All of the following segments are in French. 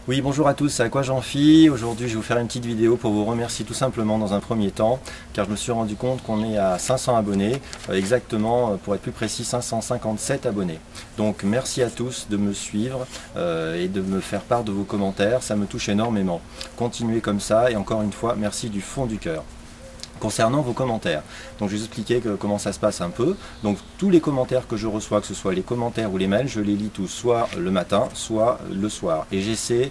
Oui, bonjour à tous, c'est Aquajean-Phi. Aujourd'hui, je vais vous faire une petite vidéo pour vous remercier tout simplement dans un premier temps, car je me suis rendu compte qu'on est à 500 abonnés, exactement, pour être plus précis, 557 abonnés. Donc, merci à tous de me suivre et de me faire part de vos commentaires, ça me touche énormément. Continuez comme ça et encore une fois, merci du fond du cœur. Concernant vos commentaires, donc je vais vous expliquer comment ça se passe un peu. Donc tous les commentaires que je reçois, que ce soit les commentaires ou les mails, je les lis tous, soit le matin, soit le soir. Et j'essaie,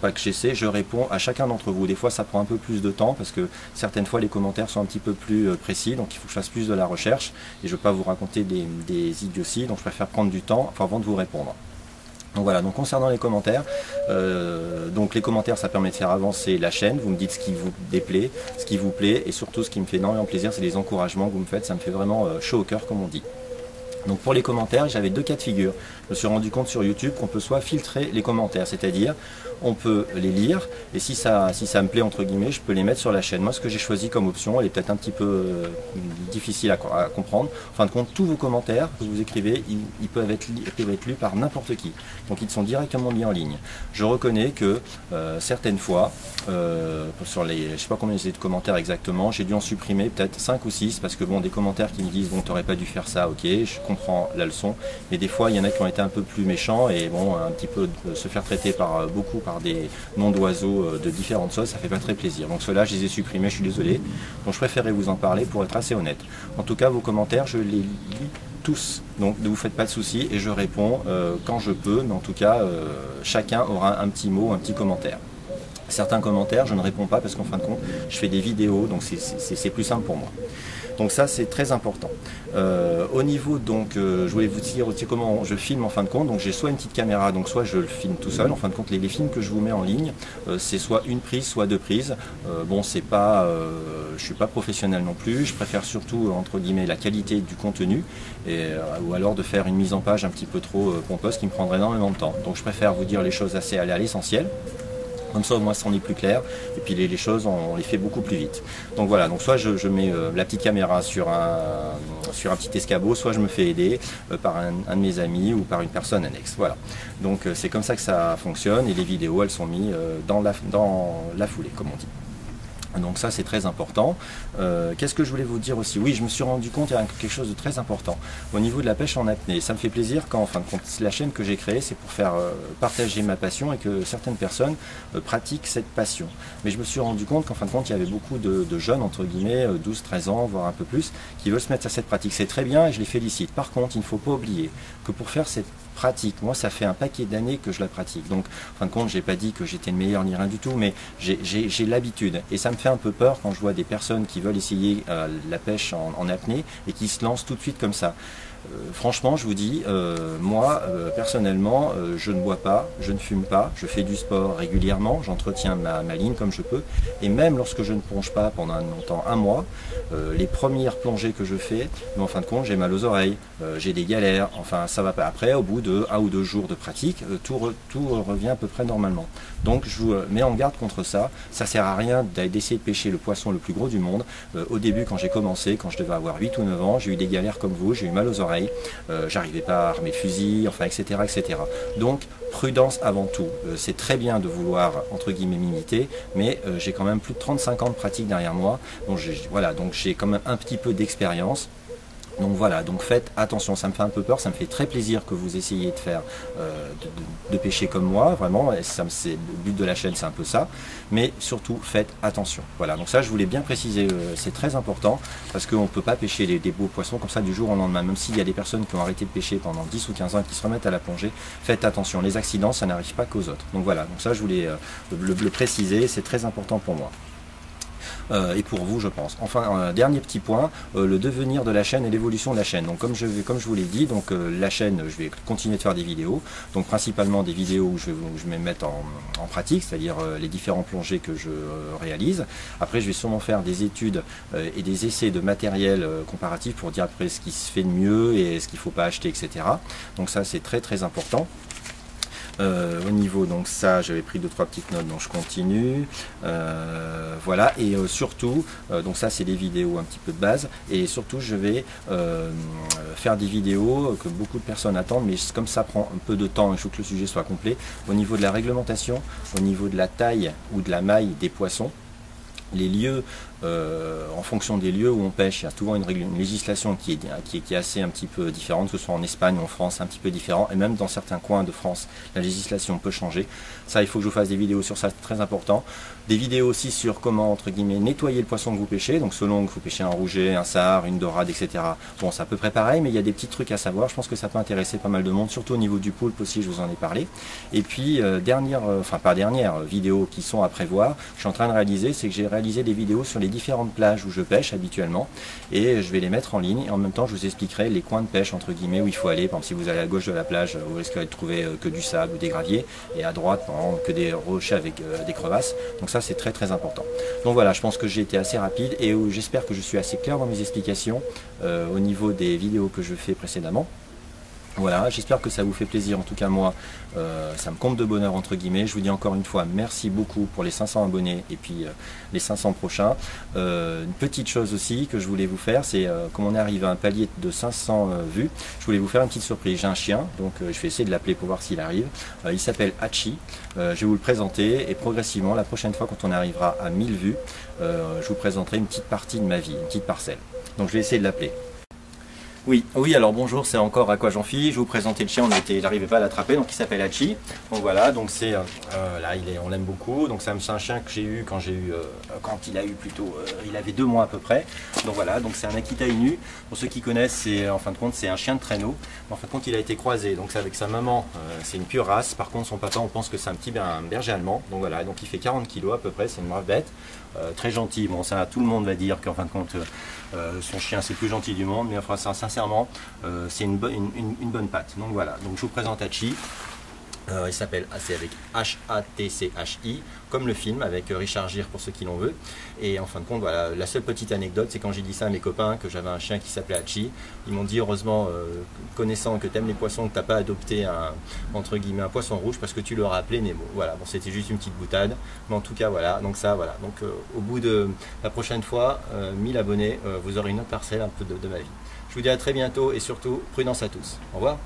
pas que j'essaie, je réponds à chacun d'entre vous. Des fois ça prend un peu plus de temps parce que certaines fois les commentaires sont un petit peu plus précis, donc il faut que je fasse plus de la recherche. Et je ne veux pas vous raconter des idioties, donc je préfère prendre du temps avant de vous répondre. Donc voilà, donc concernant les commentaires, donc les commentaires ça permet de faire avancer la chaîne, vous me dites ce qui vous déplaît, ce qui vous plaît et surtout ce qui me fait énormément plaisir c'est les encouragements que vous me faites, ça me fait vraiment chaud au cœur comme on dit. Donc pour les commentaires, j'avais deux cas de figure. Je me suis rendu compte sur YouTube qu'on peut soit filtrer les commentaires, c'est-à-dire on peut les lire et si ça me plaît entre guillemets, je peux les mettre sur la chaîne. Moi ce que j'ai choisi comme option, elle est peut-être un petit peu difficile à comprendre. En fin de compte, tous vos commentaires que vous écrivez, ils peuvent être lus par n'importe qui. Donc ils sont directement mis en ligne. Je reconnais que certaines fois, sur les, je ne sais pas combien j'ai de commentaires exactement, j'ai dû en supprimer peut-être 5 ou 6 parce que bon, des commentaires qui me disent bon, t'aurais pas dû faire ça, ok, je comprends la leçon, mais des fois il y en a qui ont été un peu plus méchants et bon, un petit peu se faire traiter par beaucoup par des noms d'oiseaux de différentes choses, ça fait pas très plaisir. Donc ceux-là, je les ai supprimés, je suis désolé. Donc je préférais vous en parler pour être assez honnête. En tout cas, vos commentaires, je les lis tous, donc ne vous faites pas de soucis et je réponds quand je peux, mais en tout cas, chacun aura un petit mot, un petit commentaire. Certains commentaires, je ne réponds pas parce qu'en fin de compte, je fais des vidéos, donc c'est plus simple pour moi. Donc ça, c'est très important. Au niveau, donc, je voulais vous dire aussi comment je filme en fin de compte. Donc j'ai soit une petite caméra, donc soit je le filme tout seul. En fin de compte, les films que je vous mets en ligne, c'est soit une prise, soit deux prises. Bon, c'est pas, je suis pas professionnel non plus. Je préfère surtout, entre guillemets, la qualité du contenu, ou alors de faire une mise en page un petit peu trop pompeuse qui me prendrait énormément de temps. Donc je préfère vous dire les choses assez à l'essentiel. Comme ça au moins ça en est plus clair et puis les choses on les fait beaucoup plus vite. Donc voilà, donc soit je mets la petite caméra sur un petit escabeau, soit je me fais aider par un de mes amis ou par une personne annexe. Voilà, donc c'est comme ça que ça fonctionne et les vidéos elles sont mises dans la foulée comme on dit. Donc ça c'est très important. Qu'est-ce que je voulais vous dire aussi? Oui, je me suis rendu compte, il y a quelque chose de très important au niveau de la pêche en apnée. Ça me fait plaisir quand, en fin de compte, la chaîne que j'ai créée, c'est pour faire partager ma passion et que certaines personnes pratiquent cette passion. Mais je me suis rendu compte qu'en fin de compte, il y avait beaucoup de jeunes, entre guillemets, 12-13 ans, voire un peu plus, qui veulent se mettre à cette pratique. C'est très bien et je les félicite. Par contre, il ne faut pas oublier que pour faire cette pratique, moi ça fait un paquet d'années que je la pratique, donc en fin de compte j'ai pas dit que j'étais le meilleur ni rien du tout, mais j'ai l'habitude et ça me fait un peu peur quand je vois des personnes qui veulent essayer la pêche en apnée et qui se lancent tout de suite comme ça. Franchement je vous dis, moi personnellement je ne bois pas, je ne fume pas, je fais du sport régulièrement, j'entretiens ma ligne comme je peux et même lorsque je ne plonge pas pendant un mois, les premières plongées que je fais, mais en fin de compte j'ai mal aux oreilles, j'ai des galères, enfin ça va pas. Après au bout de 1 ou 2 jours de pratique, tout revient à peu près normalement. Donc je vous mets en garde contre ça, ça sert à rien d'essayer de pêcher le poisson le plus gros du monde. Au début quand j'ai commencé, quand je devais avoir 8 ou 9 ans, j'ai eu des galères comme vous, j'ai eu mal aux oreilles, j'arrivais pas à armer le fusil, enfin etc. etc. Donc prudence avant tout, c'est très bien de vouloir entre guillemets m'imiter, mais j'ai quand même plus de 35 ans de pratique derrière moi, donc voilà, donc j'ai quand même un petit peu d'expérience. Donc voilà, donc faites attention, ça me fait un peu peur, ça me fait très plaisir que vous essayiez de faire, de pêcher comme moi, vraiment, le but de la chaîne c'est un peu ça, mais surtout faites attention. Voilà, donc ça je voulais bien préciser, c'est très important, parce qu'on ne peut pas pêcher des beaux poissons comme ça du jour au lendemain, même s'il y a des personnes qui ont arrêté de pêcher pendant 10 ou 15 ans et qui se remettent à la plongée, faites attention, les accidents ça n'arrive pas qu'aux autres. Donc voilà, donc ça je voulais le préciser, c'est très important pour moi. Et pour vous je pense. Enfin, dernier petit point, le devenir de la chaîne et l'évolution de la chaîne. Donc comme je vous l'ai dit, donc la chaîne, je vais continuer de faire des vidéos, donc principalement des vidéos où je vais me mettre en pratique, c'est-à-dire les différents plongées que je réalise. Après je vais sûrement faire des études et des essais de matériel comparatif pour dire après ce qui se fait de mieux et ce qu'il ne faut pas acheter, etc. Donc ça c'est très très important. Au niveau, donc ça, j'avais pris 2-3 petites notes, donc je continue. Voilà, et surtout, donc ça c'est des vidéos un petit peu de base, et surtout je vais faire des vidéos que beaucoup de personnes attendent, mais comme ça prend un peu de temps, il faut que le sujet soit complet, au niveau de la réglementation, au niveau de la taille ou de la maille des poissons, les lieux, en fonction des lieux où on pêche, il y a souvent une législation qui est assez un petit peu différente, que ce soit en Espagne ou en France, un petit peu différent, et même dans certains coins de France, la législation peut changer. Ça, il faut que je vous fasse des vidéos sur ça, c'est très important. Des vidéos aussi sur comment, entre guillemets, nettoyer le poisson que vous pêchez, donc selon que vous pêchez un rouget, un sard, une dorade, etc. Bon, c'est à peu près pareil, mais il y a des petits trucs à savoir, je pense que ça peut intéresser pas mal de monde, surtout au niveau du poulpe aussi, je vous en ai parlé. Et puis, pas dernière vidéo qui sont à prévoir, je suis en train de réaliser, c'est que j'ai réalisé des vidéos sur les différentes plages où je pêche habituellement, et je vais les mettre en ligne, et en même temps je vous expliquerai les coins de pêche, entre guillemets, où il faut aller. Par exemple, si vous allez à gauche de la plage, vous risquerez de trouver que du sable ou des graviers, et à droite, que des rochers avec des crevasses. Donc ça, c'est très très important. Donc voilà, je pense que j'ai été assez rapide, et j'espère que je suis assez clair dans mes explications au niveau des vidéos que je fais précédemment. Voilà, j'espère que ça vous fait plaisir. En tout cas, moi, ça me comble de bonheur, entre guillemets. Je vous dis encore une fois, merci beaucoup pour les 500 abonnés et puis les 500 prochains. Une petite chose aussi que je voulais vous faire, c'est comme on est arrivé à un palier de 500 vues, je voulais vous faire une petite surprise. J'ai un chien, donc je vais essayer de l'appeler pour voir s'il arrive. Il s'appelle Hachi. Je vais vous le présenter, et progressivement, la prochaine fois, quand on arrivera à 1000 vues, je vous présenterai une petite partie de ma vie, une petite parcelle. Donc je vais essayer de l'appeler. Oui, alors bonjour, c'est encore Aquajean-Phi. Je vais vous présenter le chien, il n'arrivait pas à l'attraper, donc il s'appelle Hachi. Donc voilà, donc c'est là, on l'aime beaucoup. Donc c'est un chien que j'ai eu quand il a eu plutôt, il avait 2 mois à peu près. Donc voilà, donc c'est un Akita Inu. Pour ceux qui connaissent, c'est en fin de compte c'est un chien de traîneau. En fin de compte, il a été croisé. Donc c'est avec sa maman, c'est une pure race. Par contre, son papa, on pense que c'est un berger allemand. Donc voilà, donc il fait 40 kg à peu près. C'est une brave bête. Très gentil, bon ça tout le monde va dire qu'en fin de compte son chien c'est le plus gentil du monde, mais enfin sincèrement c'est une bonne patte. Donc voilà, donc je vous présente Hachi. Il s'appelle, c'est avec H-A-T-C-H-I, comme le film, avec Richard Gere pour ceux qui l'ont veut. Et en fin de compte, voilà, la seule petite anecdote, c'est quand j'ai dit ça à mes copains, que j'avais un chien qui s'appelait Hachi, ils m'ont dit, heureusement, connaissant que tu aimes les poissons, que tu n'as pas adopté entre guillemets, un poisson rouge, parce que tu l'auras appelé Nemo. Voilà, bon, c'était juste une petite boutade, mais en tout cas, voilà, donc ça, voilà. Donc au bout de la prochaine fois, 1000 abonnés, vous aurez une autre parcelle un peu de ma vie. Je vous dis à très bientôt, et surtout, prudence à tous. Au revoir.